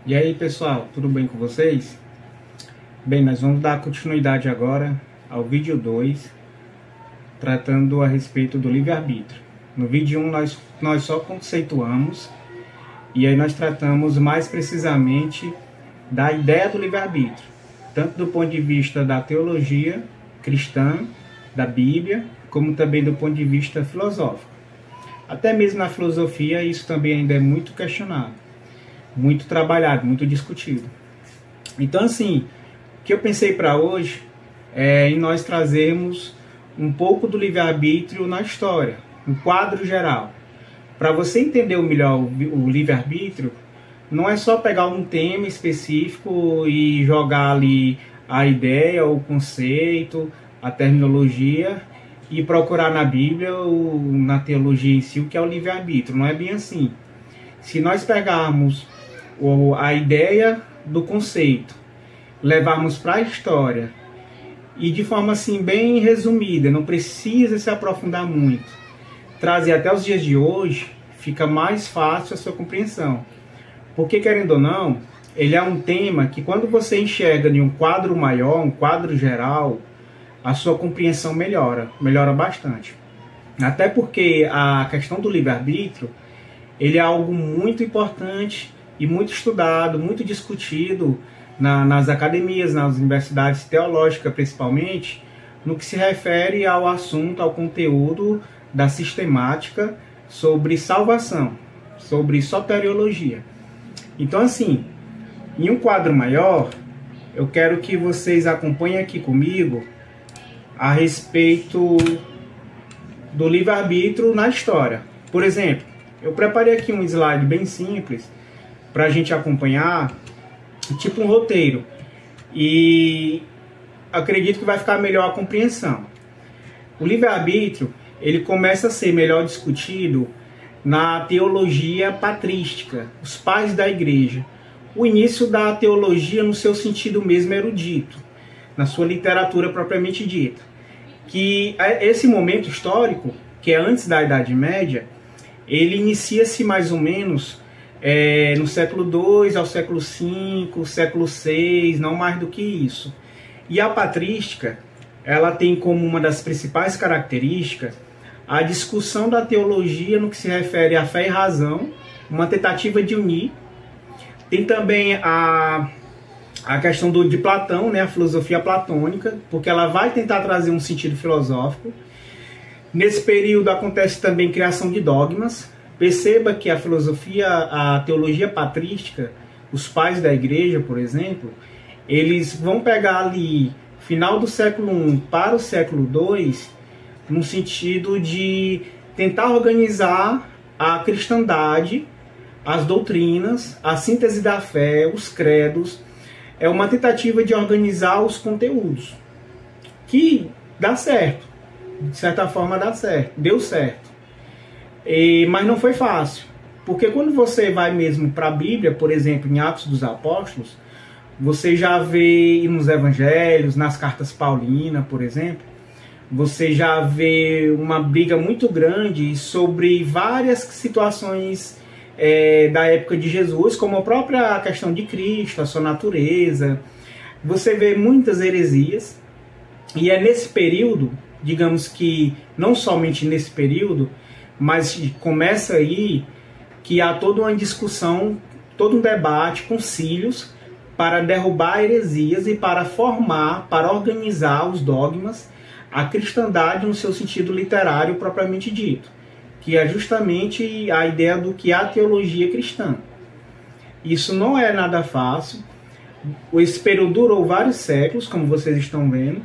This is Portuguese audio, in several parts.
E aí pessoal, tudo bem com vocês? Bem, nós vamos dar continuidade agora ao vídeo 2, tratando a respeito do livre-arbítrio. No vídeo 1 nós só conceituamos, e aí nós tratamos mais precisamente da ideia do livre-arbítrio, tanto do ponto de vista da teologia cristã, da Bíblia, como também do ponto de vista filosófico. Até mesmo na filosofia isso também ainda é muito questionado, muito trabalhado, muito discutido. Então assim, o que eu pensei para hoje é em nós trazermos um pouco do livre-arbítrio na história, um quadro geral. Para você entender melhor o livre-arbítrio, não é só pegar um tema específico e jogar ali a ideia, o conceito, a terminologia e procurar na Bíblia ou na teologia em si o que é o livre-arbítrio. Não é bem assim. Se nós pegarmos a ideia do conceito, levarmos para a história e de forma assim bem resumida, não precisa se aprofundar muito, trazer até os dias de hoje, fica mais fácil a sua compreensão. Porque, querendo ou não, ele é um tema que quando você enxerga em um quadro maior, um quadro geral, a sua compreensão melhora bastante. Até porque a questão do livre-arbítrio, ele é algo muito importante e muito estudado, muito discutido nas academias, nas universidades teológicas principalmente, no que se refere ao assunto, ao conteúdo da sistemática sobre salvação, sobre soteriologia. Então assim, em um quadro maior, eu quero que vocês acompanhem aqui comigo a respeito do livre-arbítrio na história. Por exemplo, eu preparei aqui um slide bem simples para a gente acompanhar, tipo um roteiro, e acredito que vai ficar melhor a compreensão. O livre-arbítrio, ele começa a ser melhor discutido na teologia patrística, os pais da igreja, o início da teologia no seu sentido mesmo erudito, na sua literatura propriamente dita, que esse momento histórico, que é antes da Idade Média, ele inicia-se mais ou menos no século II ao século V, século VI, não mais do que isso. E a patrística, ela tem como uma das principais características a discussão da teologia no que se refere à fé e razão, uma tentativa de unir. Tem também a questão de Platão, né, a filosofia platônica, porque ela vai tentar trazer um sentido filosófico. Nesse período acontece também criação de dogmas. Perceba que a filosofia, a teologia patrística, os pais da igreja, por exemplo, eles vão pegar ali final do século I para o século II, no sentido de tentar organizar a cristandade, as doutrinas, a síntese da fé, os credos. É uma tentativa de organizar os conteúdos, que dá certo, de certa forma dá certo, deu certo. Mas não foi fácil, porque quando você vai mesmo para a Bíblia, por exemplo, em Atos dos Apóstolos, você já vê nos Evangelhos, nas cartas paulinas, por exemplo, você já vê uma briga muito grande sobre várias situações da época de Jesus, como a própria questão de Cristo, a sua natureza. Você vê muitas heresias, e é nesse período, digamos que não somente nesse período, mas começa aí que há toda uma discussão, todo um debate, concílios, para derrubar heresias e para formar, para organizar os dogmas, a cristandade no seu sentido literário propriamente dito, que é justamente a ideia do que é a teologia cristã. Isso não é nada fácil. Esse período durou vários séculos, como vocês estão vendo,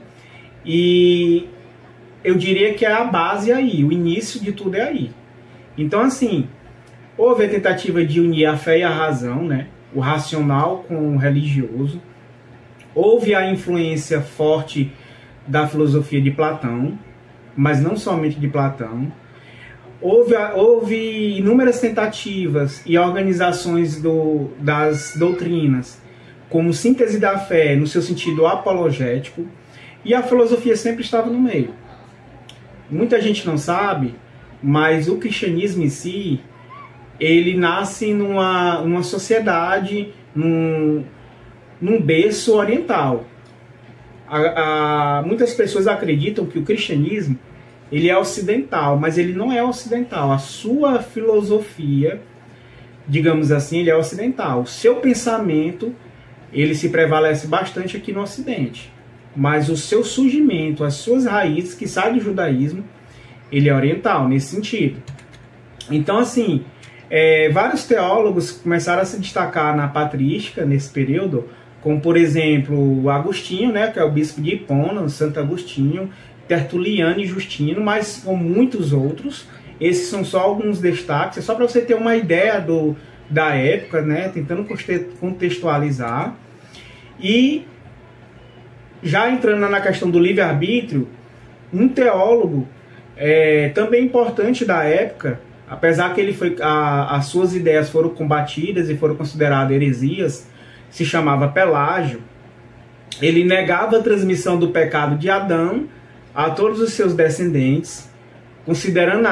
e eu diria que é a base aí, o início de tudo é aí. Então assim, houve a tentativa de unir a fé e a razão, né? O racional com o religioso. Houve a influência forte da filosofia de Platão, mas não somente de Platão. Houve inúmeras tentativas e organizações das doutrinas, como síntese da fé no seu sentido apologético, e a filosofia sempre estava no meio. Muita gente não sabe, mas o cristianismo em si, ele nasce numa sociedade, num berço oriental. Muitas pessoas acreditam que o cristianismo ele é ocidental, mas ele não é ocidental. A sua filosofia, digamos assim, ele é ocidental. O seu pensamento, ele se prevalece bastante aqui no Ocidente. Mas o seu surgimento, as suas raízes, que saem do judaísmo, ele é oriental, nesse sentido. Então, assim, vários teólogos começaram a se destacar na patrística, nesse período, como, por exemplo, Agostinho, né, que é o bispo de Hipona, o Santo Agostinho, Tertuliano e Justino, mas com muitos outros. Esses são só alguns destaques, é só para você ter uma ideia da época, né, tentando contextualizar. E, já entrando na questão do livre-arbítrio, um teólogo também importante da época, apesar que as suas ideias foram combatidas e foram consideradas heresias, se chamava Pelágio. Ele negava a transmissão do pecado de Adão a todos os seus descendentes, considerando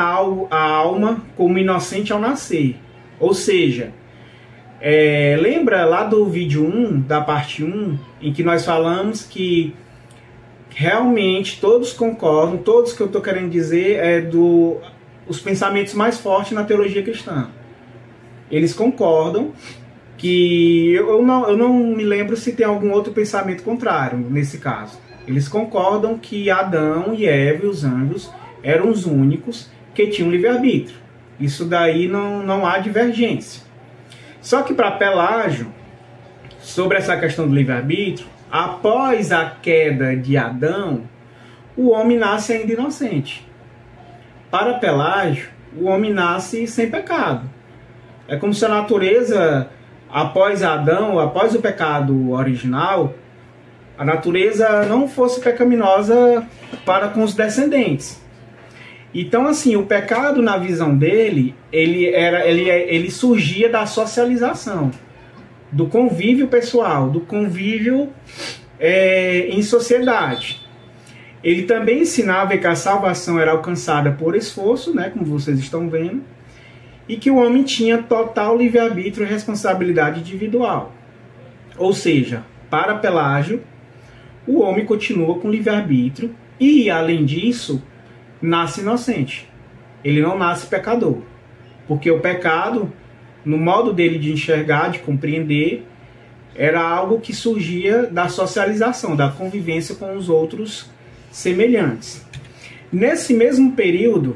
a alma como inocente ao nascer. Ou seja, lembra lá do vídeo 1, da parte 1, em que nós falamos que realmente todos concordam, todos que eu estou querendo dizer os pensamentos mais fortes na teologia cristã. Eles concordam que eu não me lembro se tem algum outro pensamento contrário nesse caso. Eles concordam que Adão e Eva e os anjos eram os únicos que tinham livre-arbítrio. Isso daí não há divergência. Só que para Pelágio, sobre essa questão do livre-arbítrio, após a queda de Adão, o homem nasce ainda inocente. Para Pelágio, o homem nasce sem pecado. É como se a natureza, após Adão, após o pecado original, a natureza não fosse pecaminosa para com os descendentes. Então, assim, o pecado, na visão dele, ele surgia da socialização, do convívio pessoal, do convívio em sociedade. Ele também ensinava que a salvação era alcançada por esforço, né, como vocês estão vendo, e que o homem tinha total livre-arbítrio e responsabilidade individual. Ou seja, para Pelágio, o homem continua com livre-arbítrio e, além disso, nasce inocente. Ele não nasce pecador. Porque o pecado, no modo dele de enxergar, de compreender, era algo que surgia da socialização, da convivência com os outros semelhantes. Nesse mesmo período,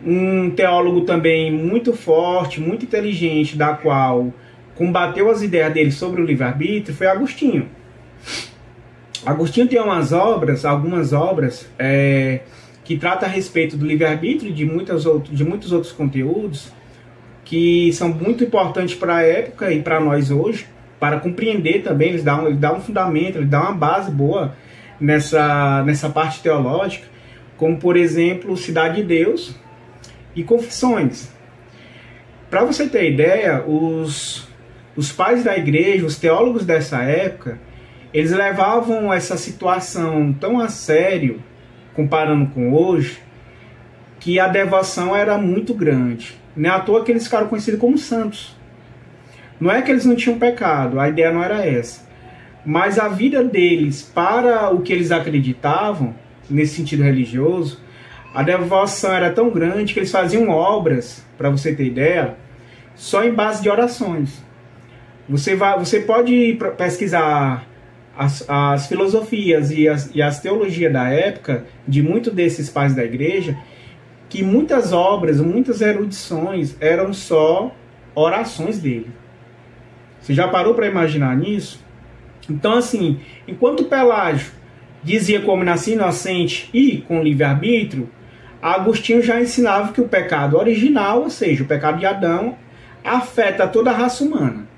um teólogo também muito forte, muito inteligente, da qual combateu as ideias dele sobre o livre-arbítrio, foi Agostinho. Agostinho tem algumas obras que tratam a respeito do livre-arbítrio e de muitos outros conteúdos que são muito importantes para a época e para nós hoje, para compreender também. Ele dá um fundamento, ele dá uma base boa nessa parte teológica, como, por exemplo, Cidade de Deus e Confissões. Para você ter ideia, os pais da igreja, os teólogos dessa época, eles levavam essa situação tão a sério, comparando com hoje, que a devoção era muito grande. Não é à toa que eles ficaram conhecidos como santos. Não é que eles não tinham pecado, a ideia não era essa. Mas a vida deles, para o que eles acreditavam, nesse sentido religioso, a devoção era tão grande que eles faziam obras, para você ter ideia, só em base de orações. Você pode pesquisar as filosofias e as teologias da época, de muitos desses pais da igreja, que muitas obras, muitas erudições eram só orações dele. Você já parou para imaginar nisso? Então, assim, enquanto Pelágio dizia que o homem nascia inocente e com livre-arbítrio, Agostinho já ensinava que o pecado original, ou seja, o pecado de Adão, afeta toda a raça humana.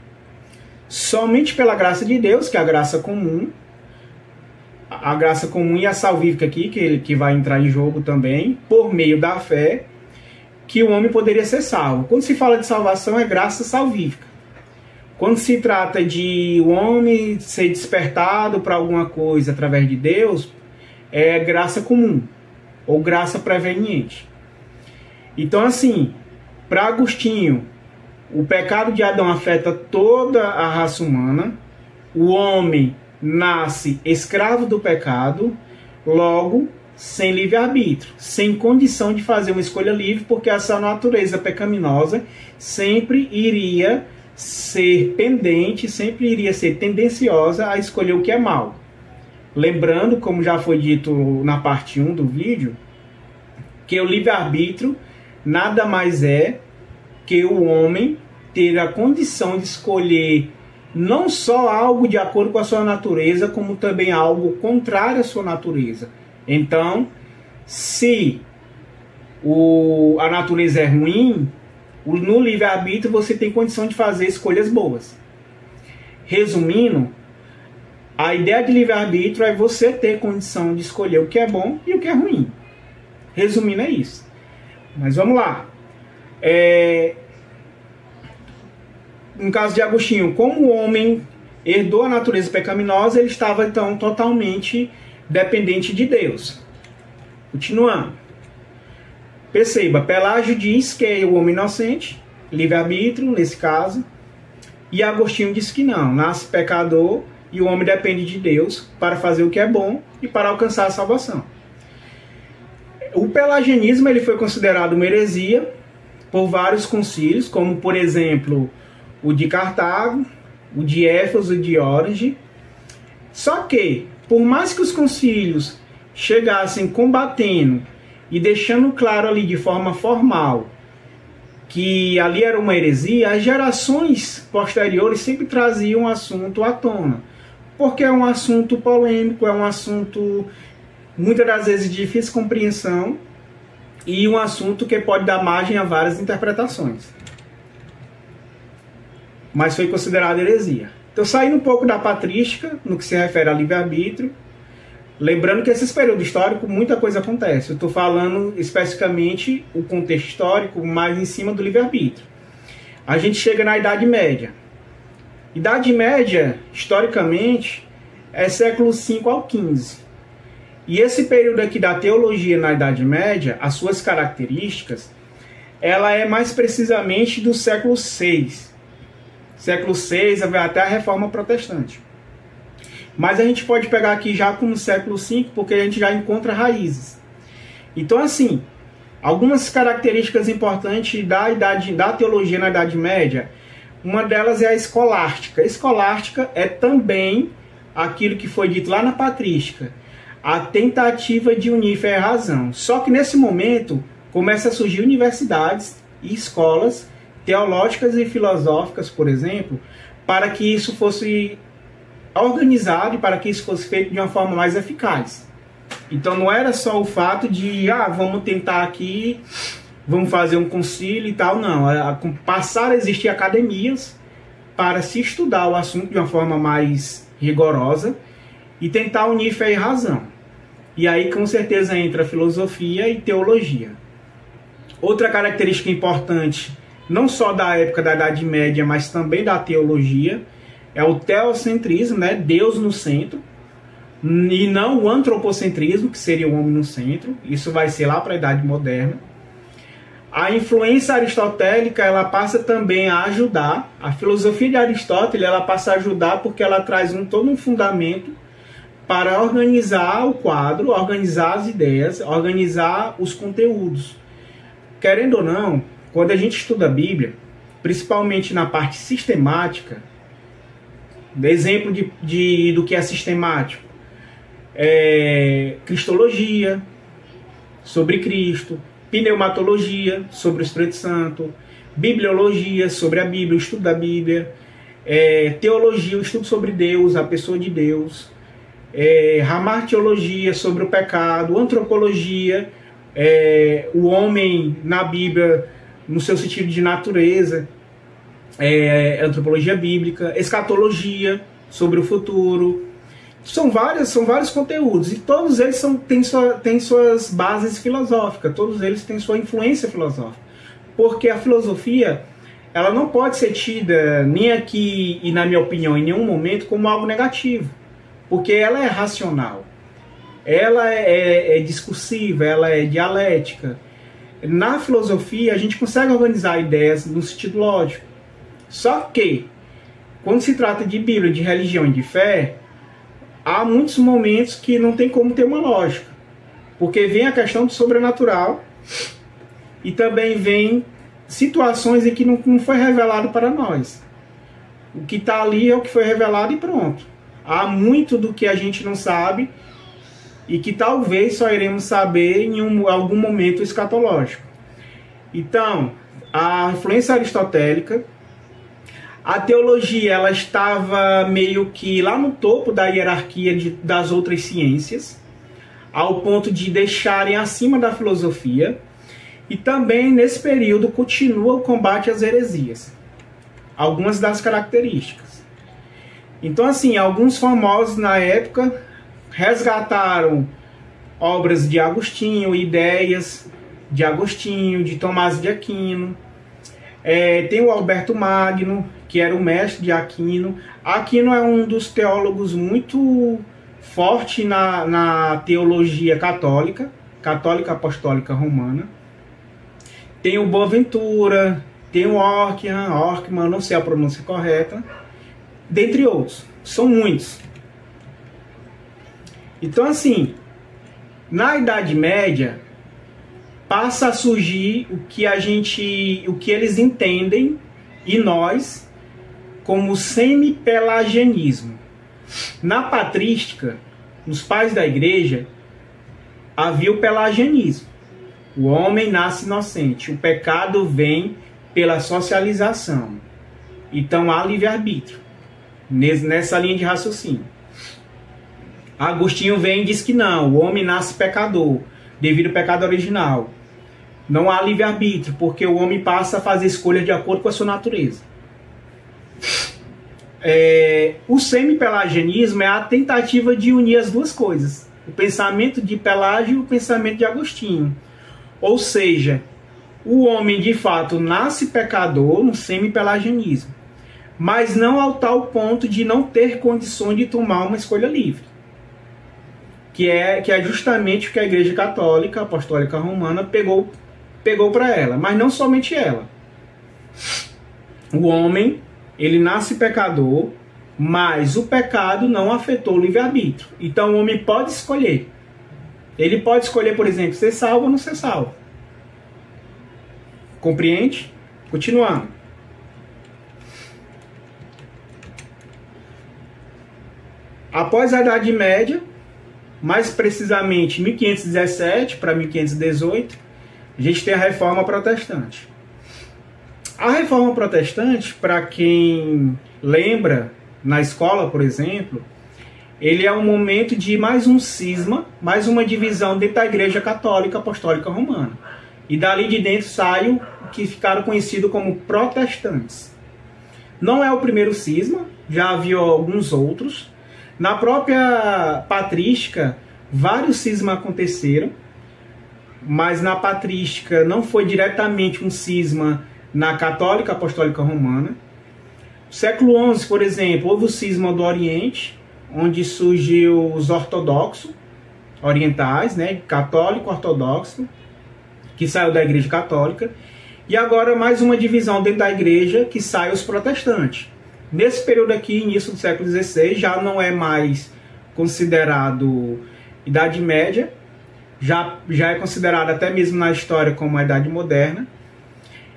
Somente pela graça de Deus, que é a graça comum e a salvífica aqui, que vai entrar em jogo também, por meio da fé, que o homem poderia ser salvo. Quando se fala de salvação, é graça salvífica. Quando se trata de o homem ser despertado para alguma coisa através de Deus, é graça comum, ou graça preveniente. Então, assim, para Agostinho, o pecado de Adão afeta toda a raça humana, o homem nasce escravo do pecado, logo sem livre-arbítrio, sem condição de fazer uma escolha livre, porque essa natureza pecaminosa sempre iria ser pendente, sempre iria ser tendenciosa a escolher o que é mal. Lembrando, como já foi dito na parte 1 do vídeo, que o livre-arbítrio nada mais é que o homem ter a condição de escolher não só algo de acordo com a sua natureza, como também algo contrário à sua natureza. Então, se a natureza é ruim, no livre-arbítrio você tem condição de fazer escolhas boas. Resumindo, a ideia de livre-arbítrio é você ter condição de escolher o que é bom e o que é ruim. Resumindo, é isso. Mas vamos lá. No caso de Agostinho, como o homem herdou a natureza pecaminosa, ele estava então totalmente dependente de Deus. Continuando. Perceba, Pelágio diz que é o homem inocente, livre-arbítrio nesse caso, e Agostinho diz que não, nasce pecador e o homem depende de Deus para fazer o que é bom e para alcançar a salvação. O pelagianismo ele foi considerado uma heresia por vários concílios, como por exemplo o de Cartago, o de Éfeso e de Orange. Só que, por mais que os concílios chegassem combatendo e deixando claro ali de forma formal que ali era uma heresia, as gerações posteriores sempre traziam o assunto à tona, porque é um assunto polêmico, é um assunto muitas das vezes de difícil compreensão e um assunto que pode dar margem a várias interpretações. Mas foi considerado heresia. Então, saindo um pouco da patrística, no que se refere ao livre-arbítrio, lembrando que esses períodos históricos, muita coisa acontece. Eu estou falando especificamente o contexto histórico, mais em cima do livre-arbítrio. A gente chega na Idade Média. Idade Média, historicamente, é século V ao XV. E esse período aqui da teologia na Idade Média, as suas características, ela é mais precisamente do século VI. Século VI até a Reforma Protestante. Mas a gente pode pegar aqui já como século V, porque a gente já encontra raízes. Então, assim, algumas características importantes da teologia na Idade Média, uma delas é a escolástica. A escolástica é também aquilo que foi dito lá na patrística, a tentativa de unir fé e razão. Só que nesse momento começa a surgir universidades e escolas teológicas e filosóficas, por exemplo, para que isso fosse organizado e para que isso fosse feito de uma forma mais eficaz. Então não era só o fato de, vamos tentar aqui, vamos fazer um concílio e tal, não. Passar a existir academias para se estudar o assunto de uma forma mais rigorosa e tentar unir fé e razão. E aí com certeza entra filosofia e teologia. Outra característica importante, não só da época da Idade Média, mas também da teologia, é o teocentrismo, né? Deus no centro, e não o antropocentrismo, que seria o homem no centro. Isso vai ser lá para a Idade Moderna. A influência aristotélica, ela passa também a ajudar. A filosofia de Aristóteles, ela passa a ajudar porque ela traz todo um fundamento para organizar o quadro, organizar as ideias, organizar os conteúdos. Querendo ou não, quando a gente estuda a Bíblia, principalmente na parte sistemática, exemplo do que é sistemático, cristologia, sobre Cristo, pneumatologia, sobre o Espírito Santo, bibliologia, sobre a Bíblia, o estudo da Bíblia, teologia, o estudo sobre Deus, a pessoa de Deus, hamartiologia, sobre o pecado, antropologia, o homem na Bíblia, no seu sentido de natureza, antropologia bíblica, escatologia, sobre o futuro. São vários conteúdos, e todos eles têm suas bases filosóficas, todos eles têm sua influência filosófica. Porque a filosofia, ela não pode ser tida, nem aqui e na minha opinião, em nenhum momento, como algo negativo. Porque ela é racional, ela é discursiva, ela é dialética. Na filosofia, a gente consegue organizar ideias no sentido lógico. Só que, quando se trata de Bíblia, de religião e de fé, há muitos momentos que não tem como ter uma lógica. Porque vem a questão do sobrenatural e também vem situações em que não foi revelado para nós. O que está ali é o que foi revelado e pronto. Há muito do que a gente não sabe e que talvez só iremos saber em algum momento escatológico. Então, a influência aristotélica, a teologia, ela estava meio que lá no topo da hierarquia das outras ciências, ao ponto de deixarem acima da filosofia, e também nesse período continua o combate às heresias. Algumas das características. Então, assim, alguns famosos na época resgataram obras de Agostinho, ideias de Agostinho, de Tomás de Aquino. Tem o Alberto Magno, que era o mestre de Aquino. Aquino é um dos teólogos muito forte na teologia católica apostólica romana. Tem o Boaventura, tem o Orkman, não sei a pronúncia correta, dentre outros. São muitos. Então, assim, na Idade Média, passa a surgir o que eles entendem, e nós, como semi-pelagianismo. Na patrística, nos pais da igreja, havia o pelagianismo. O homem nasce inocente, o pecado vem pela socialização. Então há livre-arbítrio nessa linha de raciocínio. Agostinho vem e diz que não, o homem nasce pecador, devido ao pecado original. Não há livre-arbítrio, porque o homem passa a fazer escolha de acordo com a sua natureza. O semi-pelagianismo é a tentativa de unir as duas coisas. O pensamento de Pelágio e o pensamento de Agostinho. Ou seja, o homem de fato nasce pecador no semi-pelagianismo, mas não ao tal ponto de não ter condições de tomar uma escolha livre. Que é justamente o que a Igreja Católica Apostólica Romana pegou para ela, mas não somente ela. O homem, ele nasce pecador, mas o pecado não afetou o livre-arbítrio. Então o homem pode escolher. Ele pode escolher, por exemplo, ser salvo ou não ser salvo. Compreende? Continuando. Após a Idade Média, mais precisamente 1517 para 1518, a gente tem a Reforma Protestante. A Reforma Protestante, para quem lembra, na escola, por exemplo, ele é um momento de mais um cisma, mais uma divisão dentro da Igreja Católica Apostólica Romana. E dali de dentro saem o que ficaram conhecidos como protestantes. Não é o primeiro cisma, já havia alguns outros. Na própria patrística, vários cismas aconteceram, mas na patrística não foi diretamente um cisma na Católica Apostólica Romana. No século XI, por exemplo, houve o cisma do Oriente, onde surgiu os ortodoxos orientais, né, católico ortodoxo, que saiu da Igreja Católica, e agora mais uma divisão dentro da Igreja, que sai os protestantes. Nesse período aqui, início do século XVI, já não é mais considerado Idade Média, já é considerado até mesmo na história como a Idade Moderna.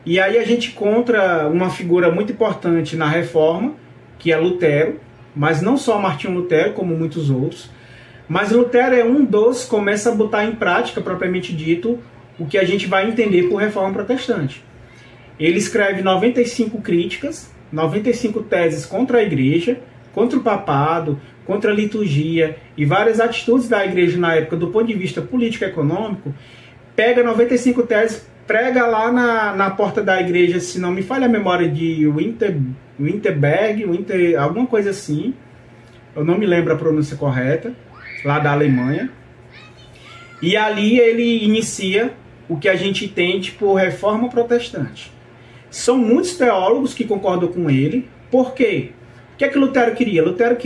E aí a gente encontra uma figura muito importante na Reforma, que é Lutero, mas não só Martinho Lutero, como muitos outros. Mas Lutero é um dos que começa a botar em prática, propriamente dito, o que a gente vai entender por Reforma Protestante. Ele escreve 95 críticas, 95 teses contra a Igreja, contra o papado, contra a liturgia e várias atitudes da Igreja na época do ponto de vista político e econômico. Pega 95 teses, prega lá na porta da igreja, se não me falha a memória, de Wittenberg, alguma coisa assim, eu não me lembro a pronúncia correta, lá da Alemanha. E ali ele inicia o que a gente entende por Reforma Protestante. São muitos teólogos que concordam com ele. Por quê? O que é que Lutero queria? Lutero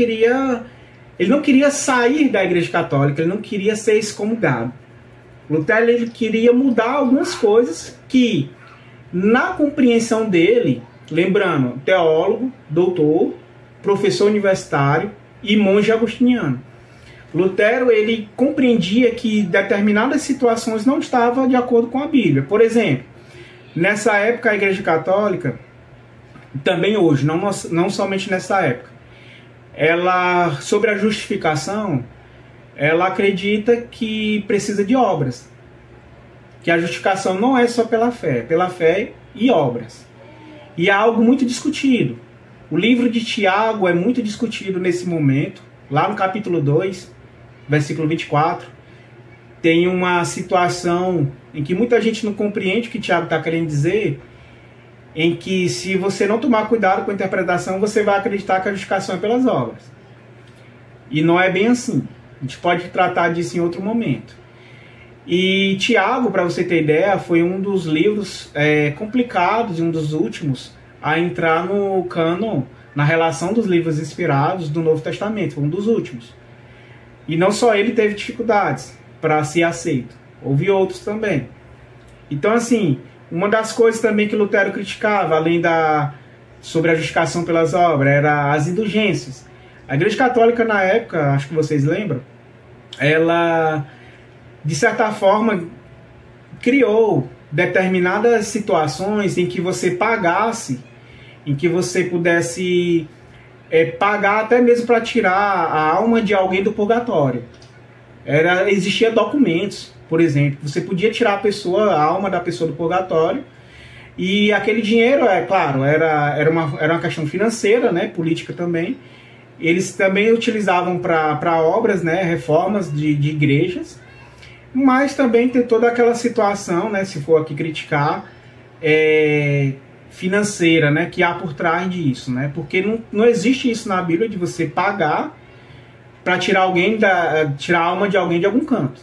ele não queria sair da Igreja Católica, ele não queria ser excomungado. Lutero ele queria mudar algumas coisas que, na compreensão dele, Lembrando, teólogo, doutor, professor universitário e monge agostiniano. Lutero, ele compreendia que determinadas situações não estavam de acordo com a Bíblia. Por exemplo, nessa época a Igreja Católica, também hoje, não somente nessa época, ela, sobre a justificação, ela acredita que precisa de obras. Que a justificação não é só pela fé e obras. E é algo muito discutido. O livro de Tiago é muito discutido nesse momento. Lá no capítulo 2, versículo 24, tem uma situação em que muita gente não compreende o que Tiago está querendo dizer, em que se você não tomar cuidado com a interpretação, você vai acreditar que a justificação é pelas obras. E não é bem assim. A gente pode tratar disso em outro momento. E Tiago, para você ter ideia, foi um dos livros complicados e um dos últimos a entrar no cânon, na relação dos livros inspirados do Novo Testamento. Foi um dos últimos. E não só ele teve dificuldades para ser aceito. Houve outros também. Então, assim, uma das coisas também que Lutero criticava, além sobre a justificação pelas obras, era as indulgências. A Igreja Católica, na época, acho que vocês lembram, ela, de certa forma, criou determinadas situações em que você pagasse, em que você pudesse pagar até mesmo para tirar a alma de alguém do purgatório. Existia documentos, por exemplo, você podia tirar a alma da pessoa do purgatório, e aquele dinheiro, claro, era uma questão financeira, né, política também. Eles também utilizavam para obras, né, reformas de igrejas, mas também tem toda aquela situação, né, se for aqui criticar, financeira, né, que há por trás disso, né, porque não existe isso na Bíblia de você pagar para tirar a alma de alguém de algum canto.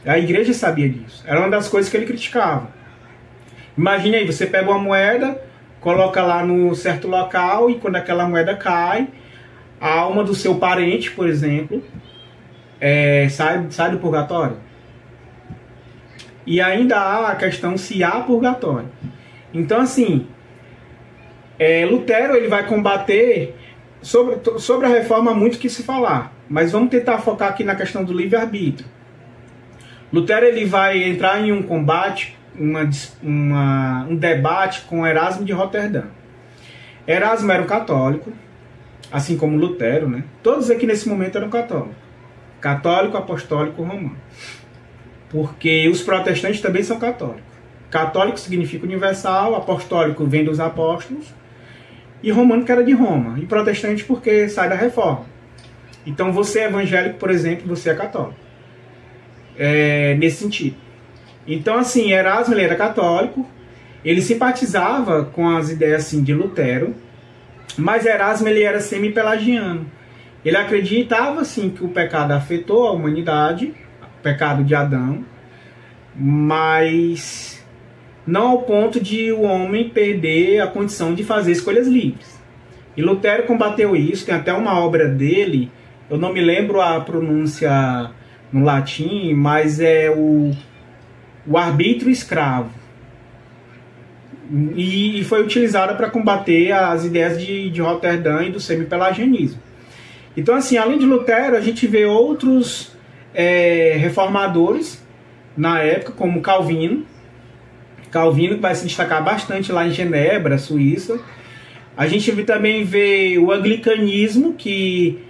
A igreja sabia disso. Era uma das coisas que ele criticava. Imagine aí, você pega uma moeda, coloca lá no certo local, e quando aquela moeda cai, a alma do seu parente, por exemplo, sai do purgatório. E ainda há a questão se há purgatório. Então, assim, Lutero, ele vai combater sobre a reforma, muito que se falar, mas vamos tentar focar aqui na questão do livre-arbítrio. Lutero, ele vai entrar em um combate, um debate com Erasmo de Roterdã. Erasmo era um católico, assim como Lutero, né? Todos aqui nesse momento eram católicos. Católico, apostólico, romano. Porque os protestantes também são católicos. Católico significa universal, apostólico vem dos apóstolos, e romano que era de Roma. E protestante porque sai da reforma. Então você é evangélico, por exemplo, você é católico. Nesse sentido. Então, assim, Erasmo, ele era católico, ele simpatizava com as ideias assim, de Lutero, mas Erasmo, ele era semi-pelagiano. Ele acreditava assim, que o pecado afetou a humanidade, o pecado de Adão, mas não ao ponto de o homem perder a condição de fazer escolhas livres. E Lutero combateu isso, tem até uma obra dele, eu não me lembro a pronúncia no latim, mas é o arbítrio escravo. E foi utilizada para combater as ideias de Roterdã e do semi-pelagianismo. Então, assim, além de Lutero, a gente vê outros reformadores na época, como Calvino. Calvino vai se destacar bastante lá em Genebra, Suíça. A gente também vê o anglicanismo, que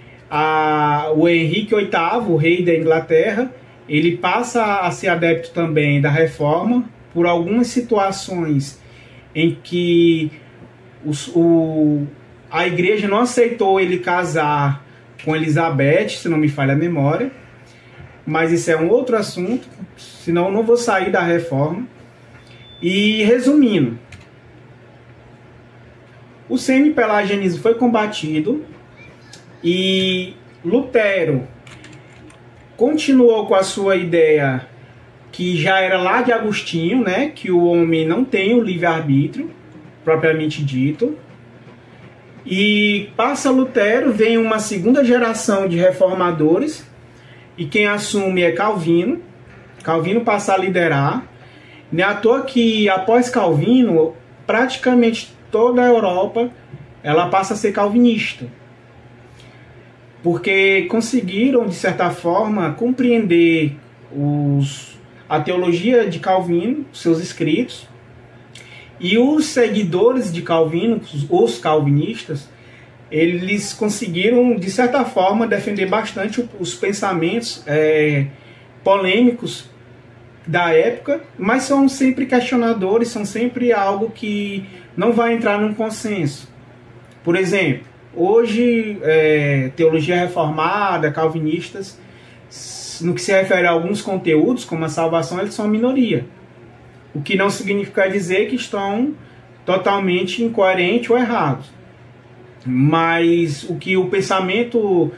o Henrique VIII, o rei da Inglaterra, ele passa a ser adepto também da reforma por algumas situações em que a igreja não aceitou ele casar com Elizabeth, se não me falha a memória, mas isso é um outro assunto, senão eu não vou sair da reforma. E resumindo, o semi-pelagianismo foi combatido e Lutero continuou com a sua ideia que já era lá de Agostinho, né, que o homem não tem o livre-arbítrio, propriamente dito. E passa Lutero, vem uma segunda geração de reformadores, e quem assume é Calvino. Calvino passa a liderar. Não é à toa que, após Calvino, praticamente toda a Europa ela passa a ser calvinista. Porque conseguiram, de certa forma, compreender a teologia de Calvino, seus escritos, e os seguidores de Calvino, os calvinistas, eles conseguiram, de certa forma, defender bastante os pensamentos polêmicos da época, mas são sempre questionadores, são sempre algo que não vai entrar num consenso. Por exemplo, hoje, teologia reformada, calvinistas, no que se refere a alguns conteúdos, como a salvação, eles são a minoria. O que não significa dizer que estão totalmente incoerentes ou errados. Mas o que o pensamento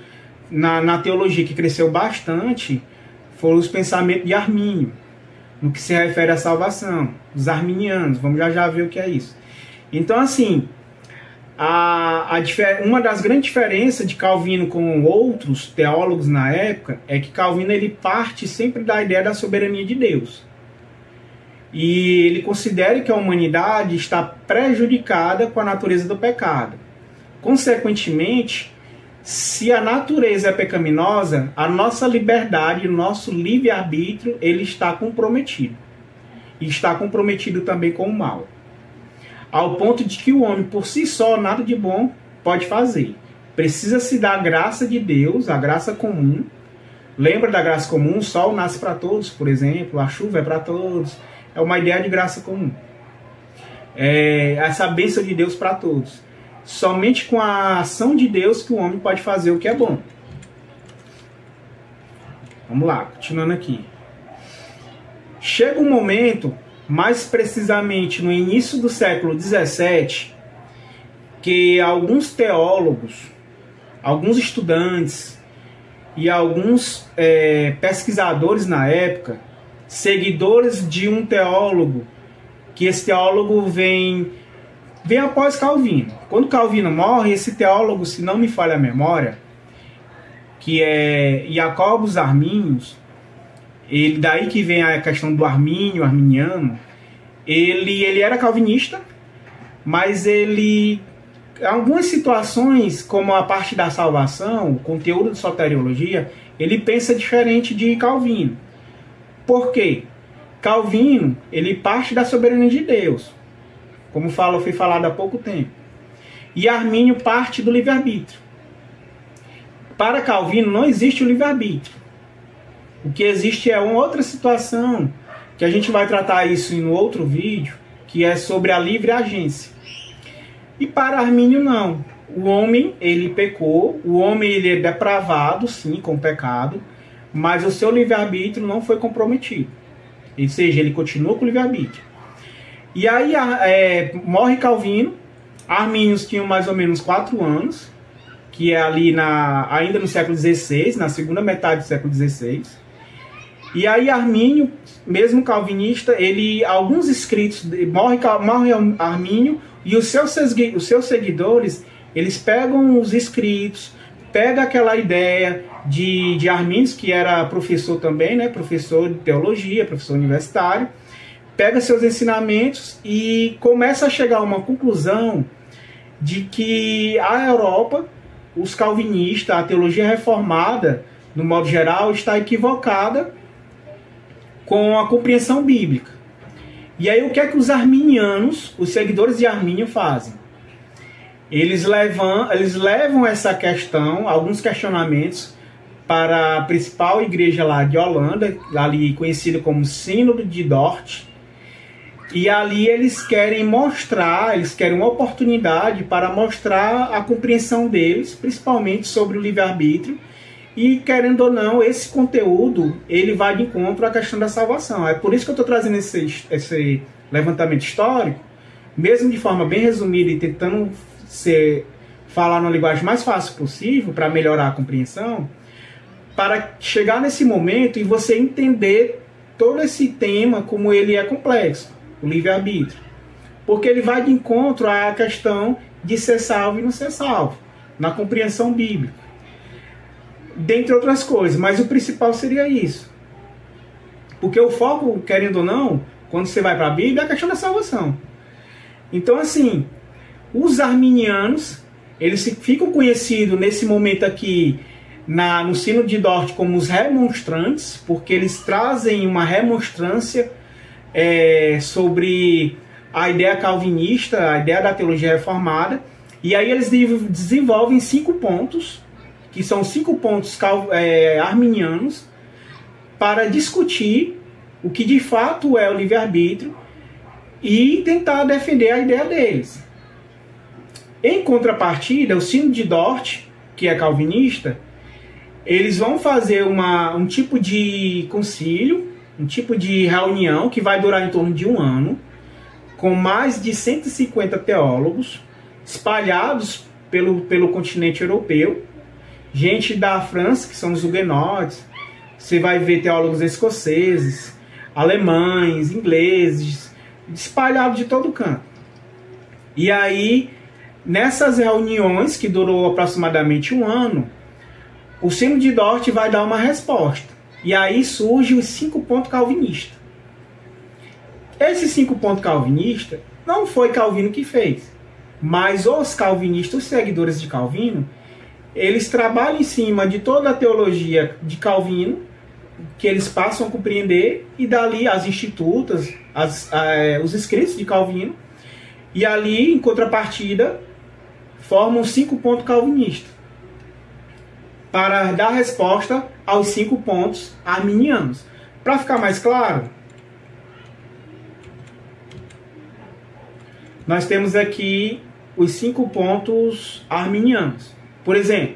na teologia que cresceu bastante foram os pensamentos de Armínio, no que se refere à salvação, os arminianos. Vamos já ver o que é isso. Então, assim, uma das grandes diferenças de Calvino com outros teólogos na época é que Calvino ele parte sempre da ideia da soberania de Deus. E ele considera que a humanidade está prejudicada com a natureza do pecado. Consequentemente, se a natureza é pecaminosa, a nossa liberdade, o nosso livre-arbítrio, ele está comprometido. E está comprometido também com o mal. Ao ponto de que o homem, por si só, nada de bom pode fazer. Precisa-se da graça de Deus, a graça comum. Lembra da graça comum? O sol nasce para todos, por exemplo. A chuva é para todos. É uma ideia de graça comum. Essa bênção de Deus para todos. Somente com a ação de Deus que o homem pode fazer o que é bom. Vamos lá, continuando aqui. Chega um momento, mais precisamente no início do século XVII, que alguns teólogos, alguns estudantes e alguns pesquisadores na época, seguidores de um teólogo, que esse teólogo vem após Calvino. Quando Calvino morre, esse teólogo, se não me falha a memória, que é Jacobus Arminius, daí que vem a questão do arminiano, ele era calvinista, mas ele, em algumas situações, como a parte da salvação, o conteúdo de soteriologia, ele pensa diferente de Calvino. Por quê? Calvino, ele parte da soberania de Deus, como foi falado há pouco tempo. E Armínio parte do livre-arbítrio. Para Calvino não existe o livre-arbítrio. O que existe é uma outra situação, que a gente vai tratar isso em outro vídeo, que é sobre a livre agência. E para Armínio não. O homem, ele pecou, o homem ele é depravado, sim, com o pecado, mas o seu livre-arbítrio não foi comprometido. Ou seja, ele continua com o livre-arbítrio. E aí morre Calvino, Arminius tinha mais ou menos 4 anos, que é ali ainda no século XVI, na segunda metade do século XVI. E aí Armínio, mesmo calvinista, alguns escritos, morre Armínio, e os seus seguidores, eles pegam os escritos, pegam aquela ideia de Arminius, que era professor também, né, professor de teologia, professor universitário, pega seus ensinamentos e começa a chegar a uma conclusão de que a Europa, os calvinistas, a teologia reformada, no modo geral, está equivocada com a compreensão bíblica. E aí o que é que os arminianos, os seguidores de Armínio, fazem? Eles levam essa questão, alguns questionamentos, para a principal igreja lá de Holanda, ali conhecida como Sínodo de Dort. E ali eles querem uma oportunidade para mostrar a compreensão deles, principalmente sobre o livre-arbítrio. E, querendo ou não, esse conteúdo, ele vai de encontro à questão da salvação. É por isso que eu estou trazendo esse levantamento histórico, mesmo de forma bem resumida e tentando falar na linguagem mais fácil possível para melhorar a compreensão, para chegar nesse momento e você entender todo esse tema como ele é complexo, o livre-arbítrio. Porque ele vai de encontro à questão de ser salvo e não ser salvo, na compreensão bíblica. Dentre outras coisas, mas o principal seria isso. Porque o foco, querendo ou não, quando você vai para a Bíblia, é a questão da salvação. Então, assim, Os arminianos, eles ficam conhecidos nesse momento aqui no Sínodo de Dort como os remonstrantes, porque eles trazem uma remonstrância sobre a ideia calvinista, a ideia da teologia reformada, e aí eles desenvolvem 5 pontos, que são 5 pontos arminianos, para discutir o que de fato é o livre-arbítrio e tentar defender a ideia deles. Em contrapartida, o Sínodo de Dort, que é calvinista, eles vão fazer um tipo de concílio, um tipo de reunião que vai durar em torno de 1 ano, com mais de 150 teólogos espalhados pelo continente europeu, gente da França, que são os huguenotes, você vai ver teólogos escoceses, alemães, ingleses, espalhados de todo canto. E aí, nessas reuniões, que durou aproximadamente 1 ano, o Sínodo de Dort vai dar uma resposta. E aí surge os 5 pontos calvinistas. Esses 5 pontos calvinistas não foi Calvino que fez, mas os calvinistas, os seguidores de Calvino, eles trabalham em cima de toda a teologia de Calvino, que eles passam a compreender, e dali as institutas, os escritos de Calvino, e ali, em contrapartida, formam 5 pontos calvinistas, para dar resposta aos 5 pontos arminianos. Para ficar mais claro, nós temos aqui os 5 pontos arminianos. Por exemplo,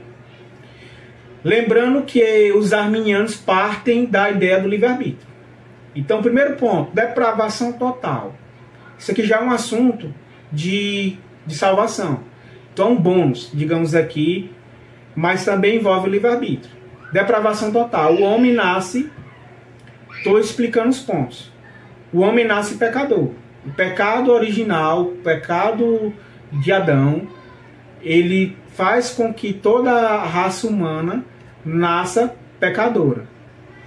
lembrando que os arminianos partem da ideia do livre-arbítrio. Então, primeiro ponto, depravação total. Isso aqui já é um assunto de salvação. Então, um bônus, digamos aqui, mas também envolve o livre-arbítrio. Depravação total. O homem nasce, estou explicando os pontos. O homem nasce pecador. O pecado original, o pecado de Adão, ele faz com que toda a raça humana nasça pecadora.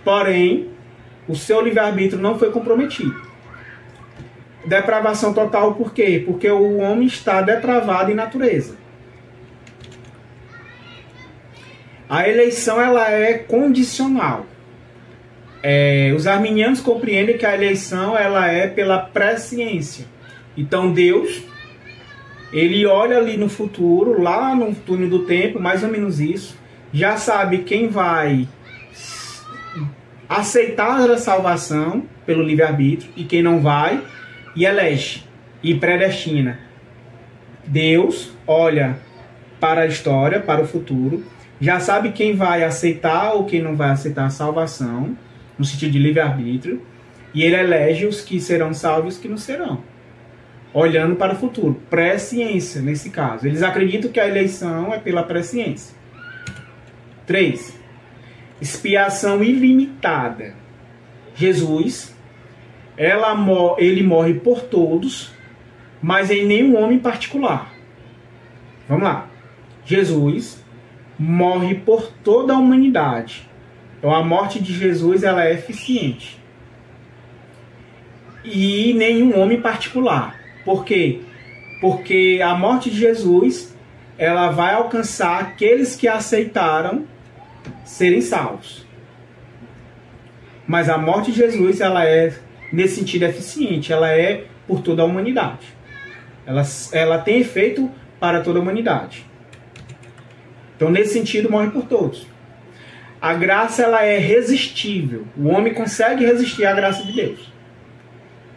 Porém, o seu livre-arbítrio não foi comprometido. Depravação total por quê? Porque o homem está depravado em natureza. A eleição ela é condicional. Os arminianos compreendem que a eleição ela é pela presciência. Então Deus, ele olha ali no futuro, lá no túnel do tempo, mais ou menos isso, já sabe quem vai aceitar a salvação pelo livre-arbítrio e quem não vai, e elege e predestina. Deus olha para a história, para o futuro, já sabe quem vai aceitar ou quem não vai aceitar a salvação, no sentido de livre-arbítrio, e ele elege os que serão salvos e os que não serão, olhando para o futuro. Presciência, nesse caso. Eles acreditam que a eleição é pela presciência. 3. Expiação ilimitada. Jesus, ele morre por todos, mas em nenhum homem particular. Vamos lá. Jesus morre por toda a humanidade. Então a morte de Jesus ela é eficiente. E nenhum homem particular. Por quê? Porque a morte de Jesus ela vai alcançar aqueles que aceitaram serem salvos. Mas a morte de Jesus ela é, nesse sentido, eficiente. Ela é por toda a humanidade. Ela tem efeito para toda a humanidade. Então, nesse sentido, morre por todos. A graça ela é resistível. O homem consegue resistir à graça de Deus.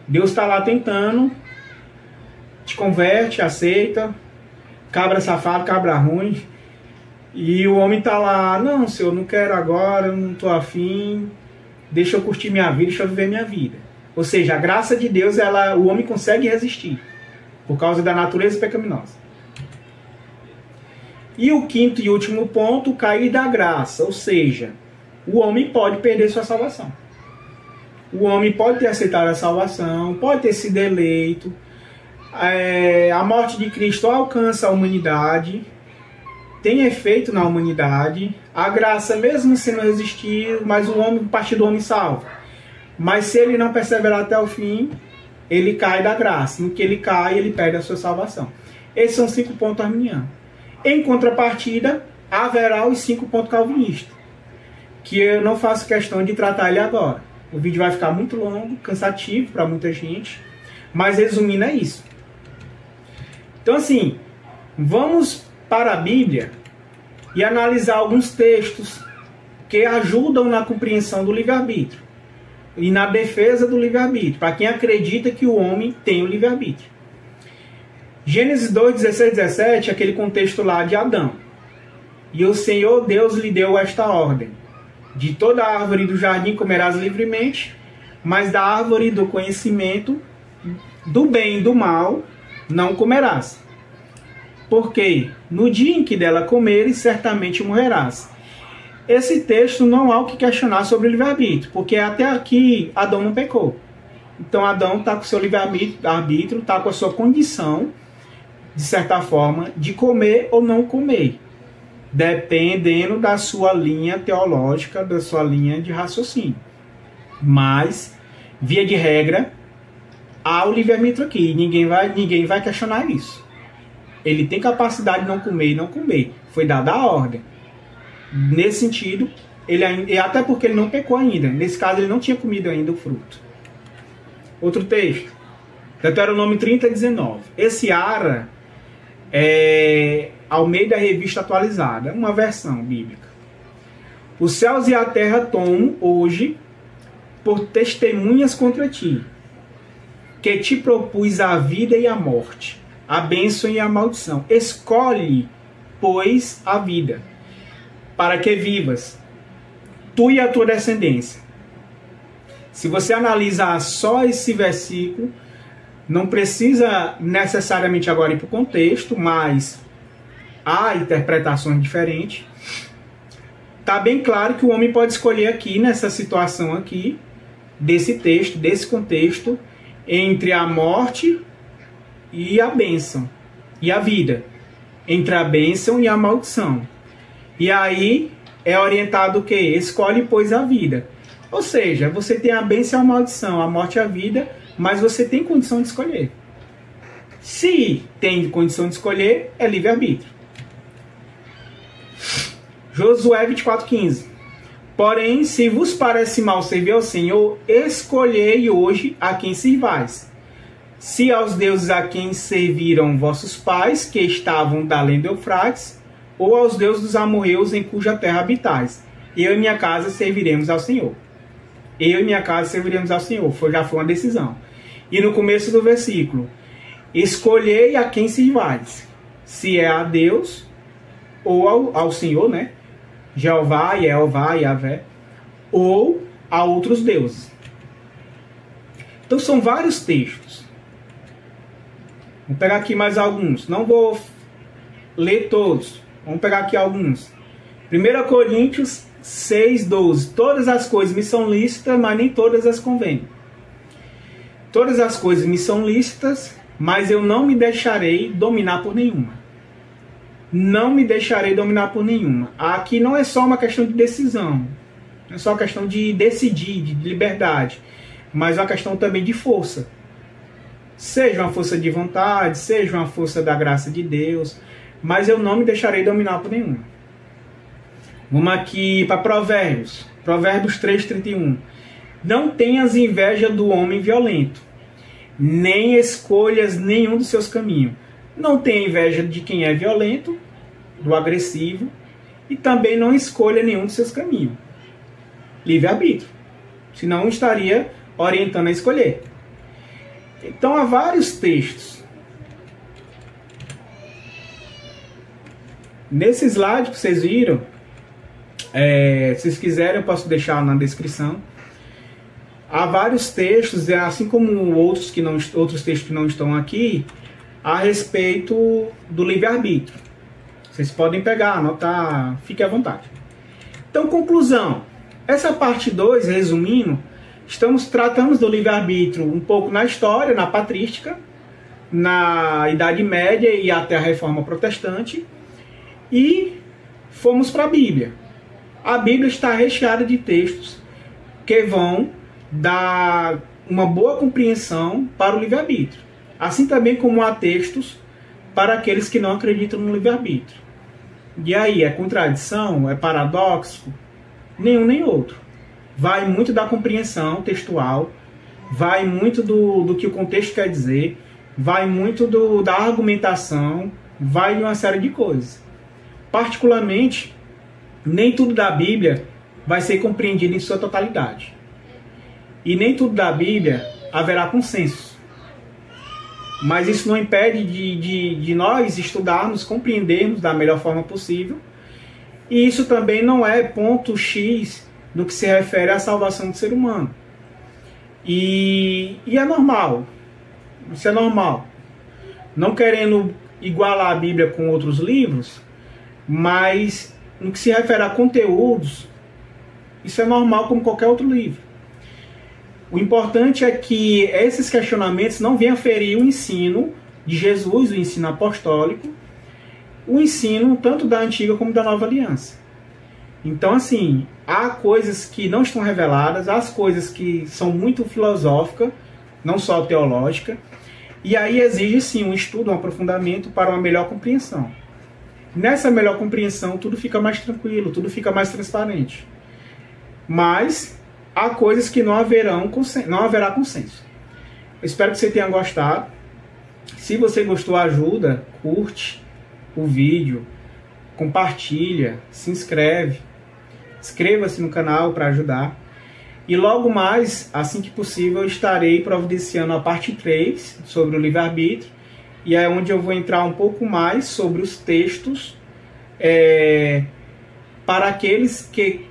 Deus está lá tentando, te converte, aceita, cabra safado, cabra ruim. E o homem está lá, não, Senhor, não quero agora, eu não estou afim, deixa eu curtir minha vida, deixa eu viver minha vida. Ou seja, a graça de Deus, o homem consegue resistir, por causa da natureza pecaminosa. E o quinto e último ponto, cair da graça. Ou seja, o homem pode perder sua salvação. O homem pode ter aceitado a salvação, pode ter sido eleito. A morte de Cristo alcança a humanidade, tem efeito na humanidade. A graça, mesmo sendo resistir, mas o homem, a partir do homem salva. Mas se ele não perseverar até o fim, ele cai da graça. No que ele cai, ele perde a sua salvação. Esses são 5 pontos arminianos. Em contrapartida, haverá os 5 pontos calvinistas, que eu não faço questão de tratar ele agora. O vídeo vai ficar muito longo, cansativo para muita gente, mas resumindo é isso. Então assim, vamos para a Bíblia e analisar alguns textos que ajudam na compreensão do livre-arbítrio e na defesa do livre-arbítrio, para quem acredita que o homem tem o livre-arbítrio. Gênesis 2, 16, 17, aquele contexto lá de Adão. E o Senhor Deus lhe deu esta ordem: de toda a árvore do jardim comerás livremente, mas da árvore do conhecimento do bem e do mal não comerás. Porque no dia em que dela comeres, certamente morrerás. Esse texto não há o que questionar sobre o livre-arbítrio, porque até aqui Adão não pecou. Então Adão está com o seu livre-arbítrio, está com a sua condição, de certa forma, de comer ou não comer, dependendo da sua linha teológica, da sua linha de raciocínio. Mas, via de regra, há o livre-arbítrio aqui, ninguém vai questionar isso. Ele tem capacidade de não comer e não comer. Foi dada a ordem. Nesse sentido, até porque ele não pecou ainda. Nesse caso, ele não tinha comido ainda o fruto. Outro texto. Deuteronômio 30, 19. Esse ara é Almeida Revista Atualizada, uma versão bíblica. Os céus e a terra tomam hoje por testemunhas contra ti, que te propus a vida e a morte, a bênção e a maldição. Escolhe, pois, a vida, para que vivas, tu e a tua descendência. Se você analisar só esse versículo, não precisa necessariamente agora ir para o contexto, mas há interpretações diferentes. Está bem claro que o homem pode escolher aqui, nessa situação aqui, desse texto, desse contexto, entre a morte e a bênção, e a vida, entre a bênção e a maldição. E aí é orientado o quê? Escolhe, pois, a vida. Ou seja, você tem a bênção e a maldição, a morte e a vida, mas você tem condição de escolher. Se tem condição de escolher, é livre-arbítrio. Josué 24:15. Porém, se vos parece mal servir ao Senhor, escolhei hoje a quem servais. Se aos deuses a quem serviram vossos pais, que estavam da além do Eufrates, ou aos deuses dos amorreus em cuja terra habitais. Eu e minha casa serviremos ao Senhor. Eu e minha casa serviremos ao Senhor. Já foi uma decisão. E no começo do versículo, escolhei a quem servais. Se é a Deus ou ao Senhor, né? Jeová, Yeová, Yahvé, ou a outros deuses. Então são vários textos. Vou pegar aqui mais alguns. Não vou ler todos. Vamos pegar aqui alguns. 1 Coríntios 6:12. Todas as coisas me são lícitas, mas nem todas as convêm. Todas as coisas me são lícitas, mas eu não me deixarei dominar por nenhuma. Não me deixarei dominar por nenhuma. Aqui não é só uma questão de decisão. Não é só uma questão de decidir, de liberdade. Mas é uma questão também de força. Seja uma força de vontade, seja uma força da graça de Deus. Mas eu não me deixarei dominar por nenhuma. Vamos aqui para Provérbios. Provérbios 3:31. Não tenhas inveja do homem violento, nem escolhas nenhum dos seus caminhos. Não tenha inveja de quem é violento, do agressivo, e também não escolha nenhum dos seus caminhos. Livre-arbítrio. Senão estaria orientando a escolher. Então há vários textos. Nesse slide que vocês viram, se vocês quiserem eu posso deixar na descrição. Há vários textos, assim como outros textos que não estão aqui, a respeito do livre-arbítrio. Vocês podem pegar, anotar, fique à vontade. Então, conclusão. Essa parte 2, resumindo, tratamos do livre-arbítrio um pouco na história, na patrística, na Idade Média e até a Reforma Protestante, e fomos para a Bíblia. A Bíblia está recheada de textos que vão dar uma boa compreensão para o livre-arbítrio. Assim também como há textos para aqueles que não acreditam no livre-arbítrio. E aí, é contradição? É paradoxo? Nenhum nem outro. Vai muito da compreensão textual, vai muito do que o contexto quer dizer, vai muito da argumentação, vai de uma série de coisas. Particularmente, nem tudo da Bíblia vai ser compreendido em sua totalidade. E nem tudo da Bíblia haverá consenso. Mas isso não impede de nós estudarmos, compreendermos da melhor forma possível. E isso também não é ponto X no que se refere à salvação do ser humano. E é normal. Isso é normal. Não querendo igualar a Bíblia com outros livros, mas no que se refere a conteúdos, isso é normal como qualquer outro livro. O importante é que esses questionamentos não venham ferir o ensino de Jesus, o ensino apostólico, o ensino tanto da antiga como da nova aliança. Então, assim, há coisas que não estão reveladas, há as coisas que são muito filosóficas, não só teológica, e aí exige sim um estudo, um aprofundamento para uma melhor compreensão. Nessa melhor compreensão, tudo fica mais tranquilo, tudo fica mais transparente. Mas há coisas que não haverá consenso. Eu espero que você tenha gostado. Se você gostou, ajuda, curte o vídeo, compartilha, se inscreve, inscreva-se no canal para ajudar. E logo mais, assim que possível, eu estarei providenciando a parte 3 sobre o livre-arbítrio, e é onde eu vou entrar um pouco mais sobre os textos para aqueles que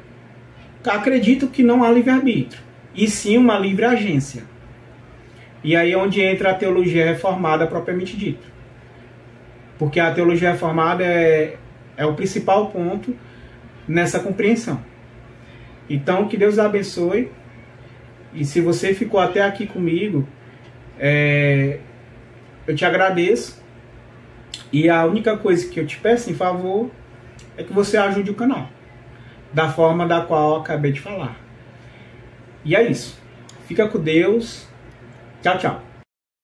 acreditam que não há livre-arbítrio, e sim uma livre agência. E aí é onde entra a teologia reformada propriamente dita. Porque a teologia reformada é o principal ponto nessa compreensão. Então, que Deus abençoe. E se você ficou até aqui comigo, eu te agradeço. E a única coisa que eu te peço, em favor, é que você ajude o canal da forma da qual eu acabei de falar. E é isso. Fica com Deus. Tchau, tchau.